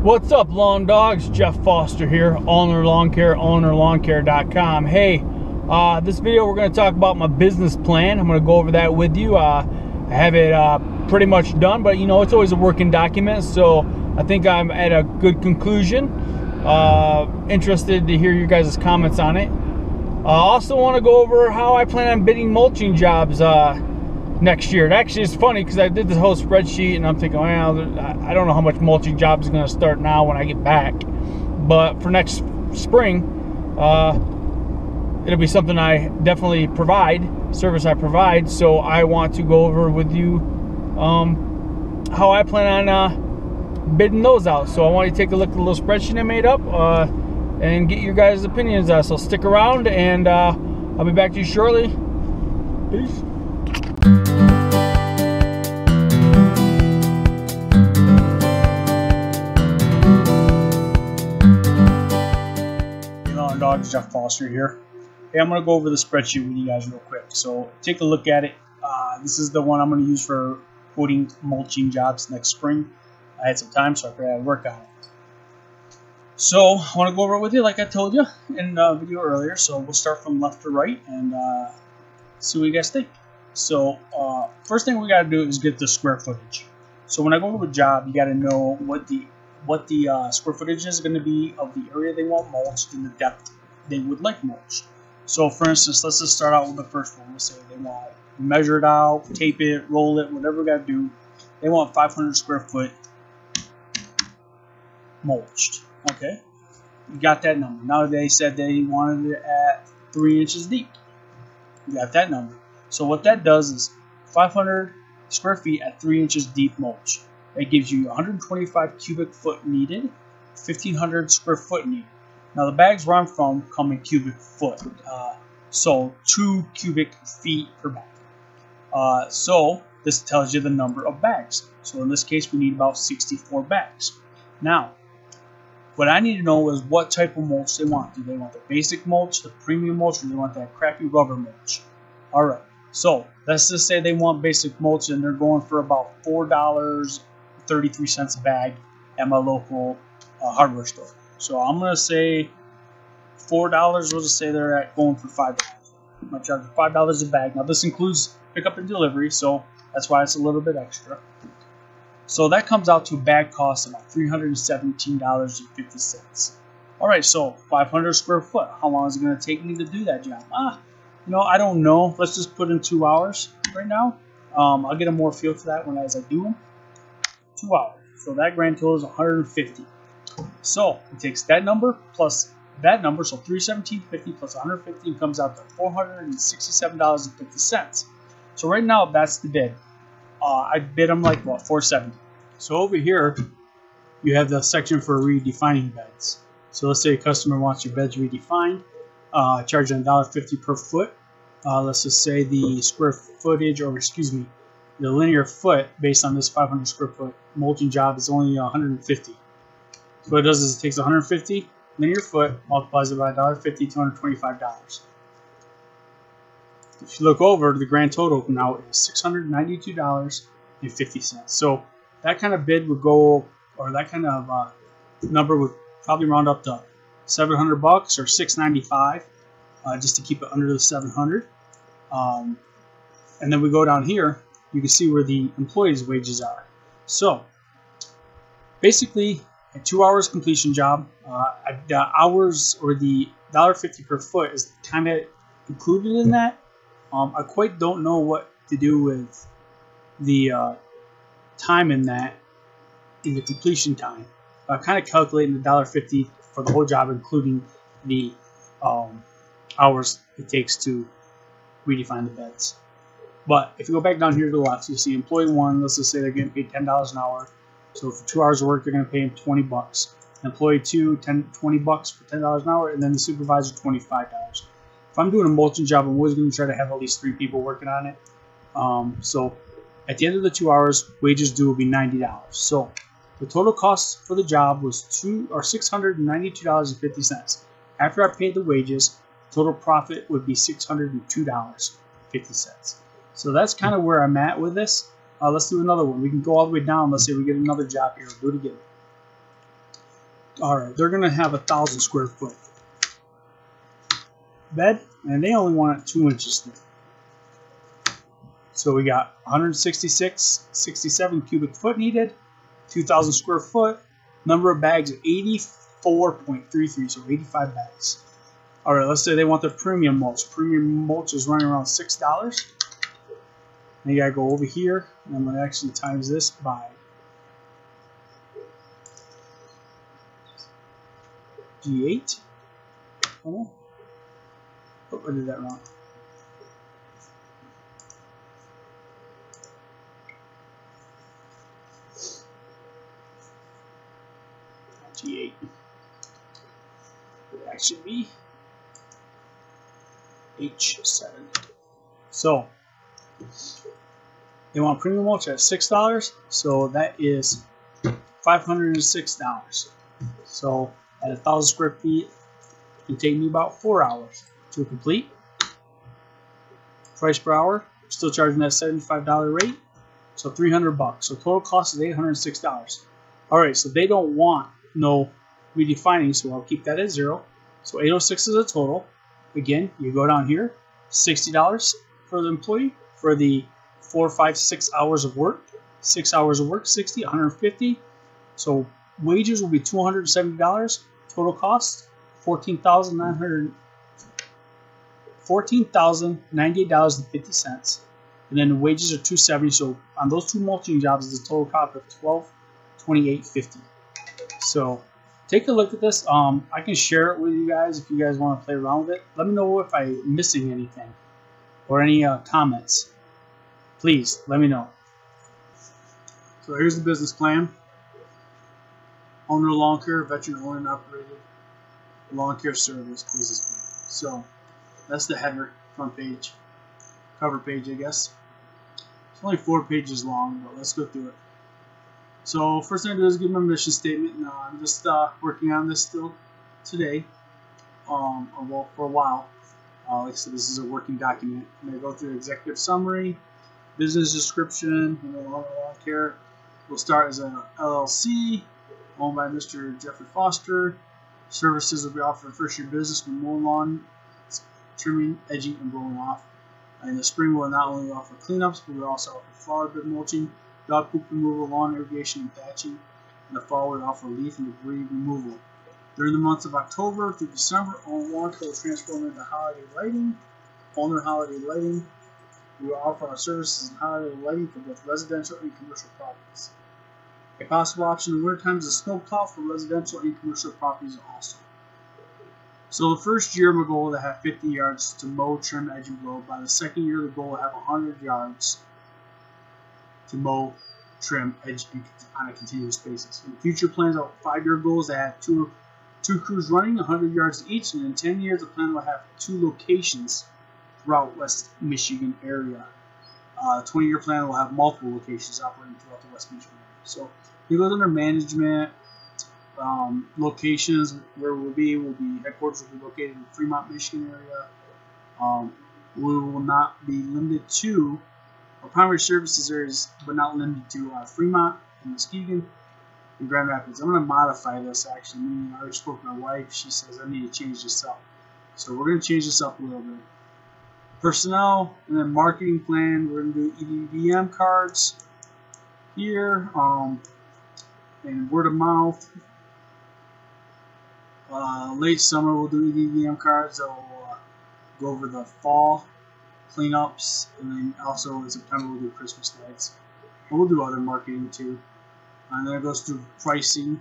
What's up, lawn dogs? Jeff Foster here, Ulnar Lawn Care, ulnarlawncare.com. Hey, this video we're going to talk about my business plan. I'm going to go over that with you. I have it pretty much done, but you know, it's always a working document, so I think I'm at a good conclusion. Interested to hear your guys' comments on it. I also want to go over how I plan on bidding mulching jobs next year. It actually is funny because I did this whole spreadsheet and I'm thinking, well, I don't know how much mulching jobs is going to start now when I get back, but for next spring, it'll be something I definitely provide, service I provide. So I want to go over with you how I plan on bidding those out. So I want you to take a look at the little spreadsheet I made up and get your guys' opinions on it. So stick around and I'll be back to you shortly. Peace. Dogs, Jeff Foster here. Hey, I'm going to go over the spreadsheet with you guys real quick. So take a look at it. This is the one I'm going to use for quoting mulching jobs next spring. I had some time, so I figured I'd work on it. So I want to go over it with you like I told you in the video earlier. So we'll start from left to right and see what you guys think. So first thing we got to do is get the square footage. So when I go over a job, you got to know what the square footage is going to be of the area they want mulched and the depth they would like mulched. So for instance, let's just start out with the first one. Let's say they want measure it out, tape it, roll it, whatever we got to do. They want 500 square foot mulched. Okay, you got that number. Now they said they wanted it at 3 inches deep. You got that number. So what that does is 500 square feet at 3 inches deep mulch. It gives you 125 cubic foot needed, 1,500 square foot needed. Now the bags where I'm from come in cubic foot, so 2 cubic feet per bag. So this tells you the number of bags. So in this case, we need about 64 bags. Now, what I need to know is what type of mulch they want. Do they want the basic mulch, the premium mulch, or do they want that crappy rubber mulch? All right. So let's just say they want basic mulch, and they're going for about $4.33 a bag at my local hardware store. So I'm gonna say $4. We'll just say they're at going for $5. I'm gonna charge $5 a bag. Now this includes pickup and delivery, so that's why it's a little bit extra. So that comes out to a bag cost of about $317.50. All right, so 500 square foot. How long is it gonna take me to do that job? You know, I don't know. Let's just put in 2 hours right now. I'll get a more feel for that as I do them. 2 hours. So that grand total is 150. So it takes that number plus that number, so $317.50 plus 150 comes out to $467.50. So right now that's the bid. I bid them like what, $470. So over here you have the section for redefining beds. So let's say a customer wants your beds redefined, charging $1.50 per foot. Let's just say the square footage, or excuse me, the linear foot based on this 500 square foot mulching job is only 150. So what it does is it takes 150 linear foot, multiplies it by $1.50, $225. If you look over, the grand total now is $692.50. So that kind of bid would go, or that kind of number would probably round up to $700 or $695, just to keep it under the 700. And then we go down here. You can see where the employees' wages are. So basically, a 2 hours completion job, the hours or the $1.50 per foot is kind of included in that. I quite don't know what to do with the time in that, in the completion time. I'm kind of calculating the $1.50 for the whole job, including the hours it takes to redefine the beds. But if you go back down here to the left, you'll see employee 1, let's just say they're getting paid $10 an hour. So for 2 hours of work, they're going to pay him $20. Employee 2, $20 for $10 an hour, and then the supervisor $25. If I'm doing a mulching job, I'm always going to try to have at least 3 people working on it. So at the end of the 2 hours, wages due will be $90. So the total cost for the job was $692.50. After I paid the wages, total profit would be $602.50. So that's kind of where I'm at with this. Let's do another one. We can go all the way down. Let's say we get another job here. We'll do it again. All right, they're gonna have 1,000 square foot bed, and they only want it 2 inches thick. So we got 67 cubic foot needed, 2,000 square foot, number of bags of 84.33, so 85 bags. All right, let's say they want the premium mulch. Premium mulch is running around $6. And you gotta go over here, and I'm gonna actually times this by G8. Oh, I did that wrong. G8. It actually be H7. So they want premium mulch at $6, so that is $506. So at 1,000 square feet, it can take me about 4 hours to complete. Price per hour, still charging that $75 rate, so $300. So total cost is $806. All right, so they don't want no redefining, so I'll keep that at 0. So $806 is a total. Again, you go down here, $60 for the employee for the 4, 5, 6 hours of work. 6 hours of work, 60, 150. So wages will be $270. Total cost $14,098.50. And then the wages are $270. So on those 2 mulching jobs, the total cost of $1228.50. So take a look at this. I can share it with you guys if you guys want to play around with it. Let me know if I'm missing anything or any comments. Please let me know. So here's the business plan. Owner lawn care, veteran owned and operated lawn care service business plan. So that's the header, front page, cover page, I guess. It's only 4 pages long, but let's go through it. So first thing I do is give my mission statement. Now I'm just working on this still today, well, for a while. Like I said, this is a working document. I'm going to go through executive summary, business description, lawn care. We'll start as an LLC, owned by Mr. Jeffrey Foster. Services will be offered first year business with mowing lawn, trimming, edging, and blowing off. In the spring, we'll not only offer cleanups, but we'll also offer flower bed mulching, dog poop removal, lawn irrigation, and thatching. In the fall, we offer leaf and debris removal. During the months of October through December, all lawn care will transform into holiday lighting. Owner holiday lighting. We will offer our services in holiday lighting for both residential and commercial properties. A possible option in winter times is a snow plow for residential and commercial properties also. So the first year, my goal is to have 50 yards to mow, trim, edge, and blow. By the second year, the goal will have 100 yards to mow, trim, edge, and on a continuous basis. In future plans, our 5-year goal is to have two crews running, 100 yards each, and in 10 years, the plan will have 2 locations throughout West Michigan area. The 20-year plan will have multiple locations operating throughout the West Michigan area. So it goes under management. Locations where we'll be headquarters will be located in the Fremont, Michigan area. We will not be limited to our primary services areas, but not limited to Fremont and Muskegon and Grand Rapids. I'm going to modify this actually. I already spoke to my wife. She says I need to change this up. So we're going to change this up a little bit. Personnel and then marketing plan. We're going to do EDDM cards here, and word of mouth. Late summer we'll do EDDM cards that will go over the fall cleanups, and then also in September we'll do Christmas lights. And we'll do other marketing too. And then it goes through pricing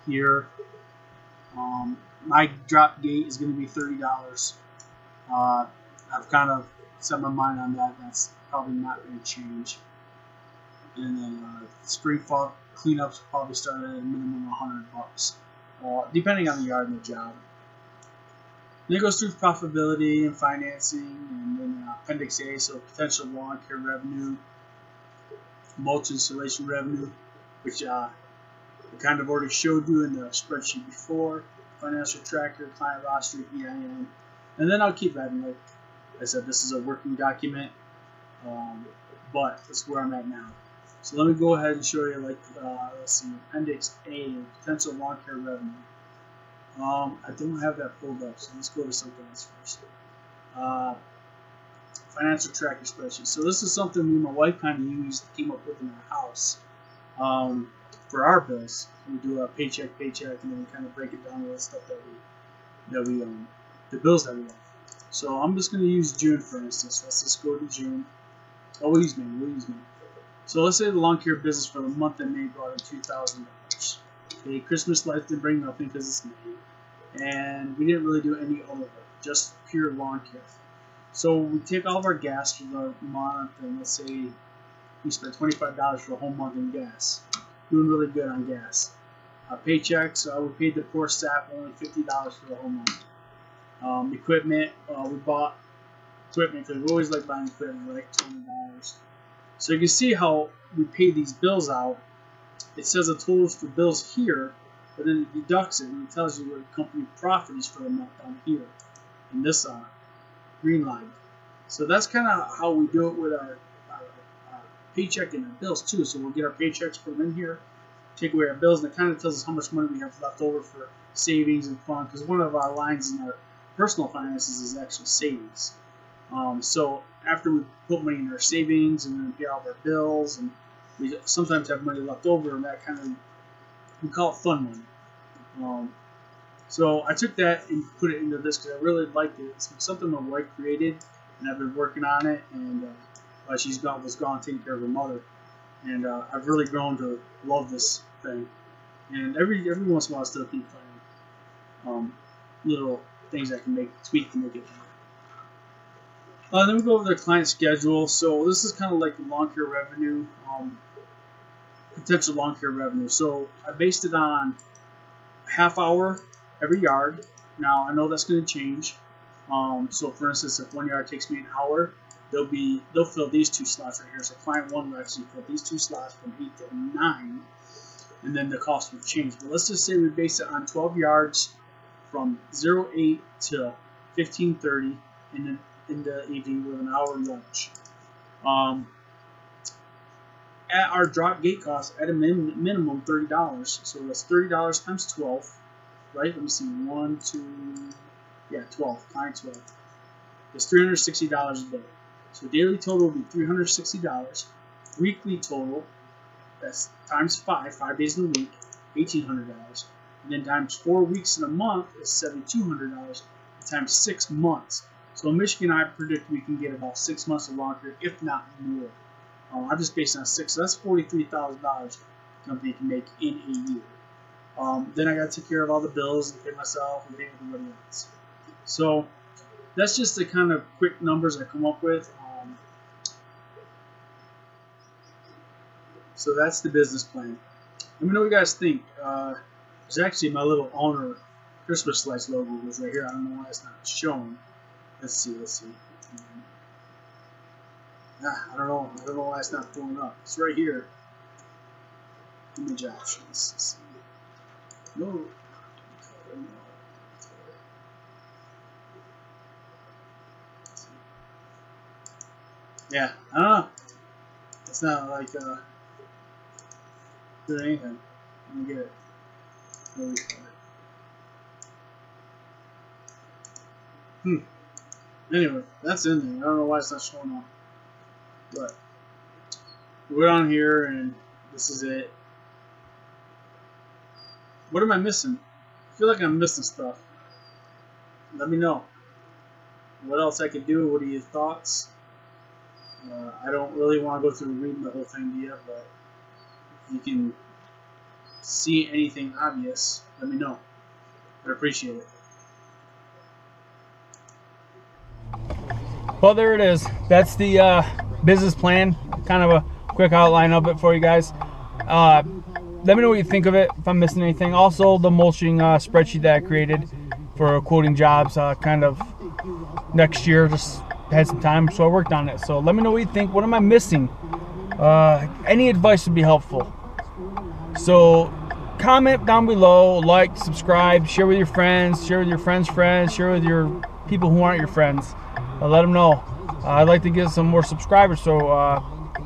here. My drop gate is going to be $30. I've kind of set my mind on that. That's probably not going to change. And then spring fall cleanups will probably start at a minimum of $100, depending on the yard and the job. Then it goes through profitability and financing, and then Appendix A, so potential lawn care revenue, mulch installation revenue, which I kind of already showed you in the spreadsheet before, financial tracker, client roster, EIN, and then I'll keep adding. Like I said, this is a working document, but that's where I'm at now. So let me go ahead and show you, like, let's see, Appendix A, potential lawn care revenue. I don't have that pulled up, so let's go to something else first. Financial tracker spreadsheet. So this is something me and my wife kind of used, came up with in our house for our bills. We do a paycheck, and then we kind of break it down with the stuff that we the bills that we have. So I'm just going to use June, for instance. Let's just go to June. Oh, we'll use May. So let's say the lawn care business for the month of May brought in $2,000. Okay, Christmas lights didn't bring nothing because it's May, and we didn't really do any other work, just pure lawn care. So we take all of our gas for the month, and let's say we spent $25 for a whole month in gas. Doing really good on gas. Paychecks, we paid the poor staff only $50 for the whole month. Equipment, we bought equipment because we always like buying equipment, like $20. So you can see how we pay these bills out. It says the totals for bills here, but then it deducts it and it tells you what the company profit is for the month down here in this green line. So that's kind of how we do it with our paycheck and our bills too. So we'll get our paychecks, put them in here, take away our bills, and it kind of tells us how much money we have left over for savings and fun, because one of our lines in our personal finances is actually savings. So after we put money in our savings and then pay all of our bills, and we sometimes have money left over, and that kind of, we call it fun money. So I took that and put it into this because I really liked it. It's something my wife created, and I've been working on it, and she's was gone taking care of her mother, and I've really grown to love this thing. And every once in a while I still keep finding little things I can tweak to make it better. Then we go over the client schedule. So this is kind of like the lawn care revenue, potential lawn care revenue. So I based it on half hour every yard. Now I know that's going to change. So for instance, if one yard takes me an hour, they'll fill these two slots right here. So client 1 will actually fill these two slots from 8 to 9, and then the cost will change. But let's just say we base it on 12 yards from 08 to 15:30, and then in the evening with an hour lunch. At our drop gate cost, at a minimum $30. So that's $30 times 12, right? Let me see, 1, 2, yeah, 12, times 12. It's $360 a day. So daily total will be $360. Weekly total, that's times 5 days in a week, $1,800. And then times 4 weeks in a month is $7,200. Times 6 months. So in Michigan, I predict we can get about 6 months of lawn care, if not more. I'm just based on 6, so that's $43,000 the company can make in a year. Then I got to take care of all the bills and pay myself and pay everybody else. So that's just the kind of quick numbers I come up with. So that's the business plan. Let me know what you guys think. There's actually my little Ulnar Christmas lights logo was right here. I don't know why it's not showing. Let's see. I don't know why it's not pulling up. It's right here. Image options. No. Yeah, I don't know. It's not like doing anything. Let me get it. Anyway, that's in there. I don't know why it's not showing up. But we're on here, and this is it. What am I missing? I feel like I'm missing stuff. Let me know. What else I could do? What are your thoughts? I don't really want to go through reading the whole thing to you, but if you can see anything obvious, let me know. I'd appreciate it. Well, there it is. That's the business plan. Kind of a quick outline of it for you guys. Let me know what you think of it, if I'm missing anything. Also, the mulching spreadsheet that I created for quoting jobs kind of next year. Just had some time, so I worked on it. So let me know what you think. What am I missing? Any advice would be helpful. So comment down below, like, subscribe, share with your friends, share with your friends' friends, share with your people who aren't your friends. Let them know. I'd like to get some more subscribers, so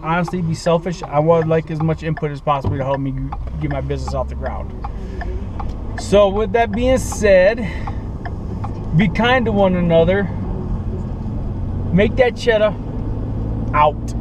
honestly be selfish. I would like as much input as possible to help me get my business off the ground. So with that being said, be kind to one another. Make that cheddar. Out.